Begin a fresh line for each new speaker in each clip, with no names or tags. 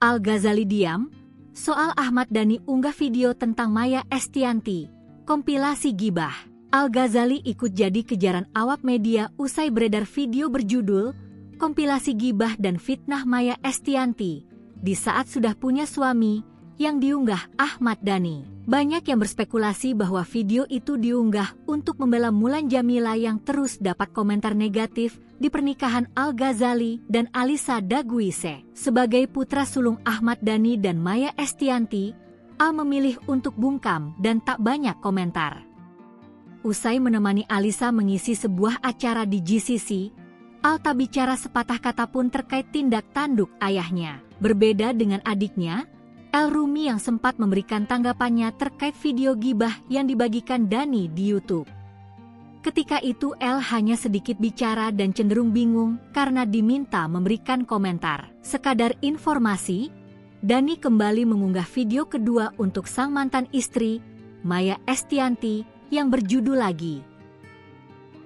Al-Ghazali diam? Soal Ahmad Dhani unggah video tentang Maya Estianty, kompilasi gibah. Al-Ghazali ikut jadi kejaran awak media usai beredar video berjudul kompilasi gibah dan fitnah Maya Estianty di saat sudah punya suami yang diunggah Ahmad Dhani. Banyak yang berspekulasi bahwa video itu diunggah untuk membela Mulan Jameela yang terus dapat komentar negatif di pernikahan Al-Ghazali dan Alyssa Daguise. Sebagai putra sulung Ahmad Dhani dan Maya Estianty, Al memilih untuk bungkam dan tak banyak komentar. Usai menemani Alyssa mengisi sebuah acara di GCC, Al tak bicara sepatah kata pun terkait tindak tanduk ayahnya. Berbeda dengan adiknya, El Rumi yang sempat memberikan tanggapannya terkait video gibah yang dibagikan Dhani di YouTube. Ketika itu El hanya sedikit bicara dan cenderung bingung karena diminta memberikan komentar. Sekadar informasi, Dhani kembali mengunggah video kedua untuk sang mantan istri, Maya Estianty, yang berjudul lagi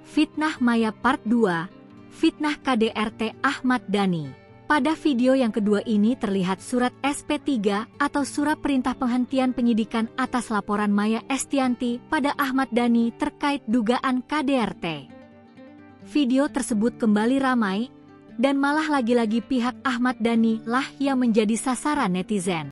Fitnah Maya Part 2, Fitnah KDRT Ahmad Dhani. Pada video yang kedua ini terlihat surat SP3 atau surat perintah penghentian penyidikan atas laporan Maya Estianty pada Ahmad Dhani terkait dugaan KDRT. Video tersebut kembali ramai dan malah lagi-lagi pihak Ahmad Dhani lah yang menjadi sasaran netizen.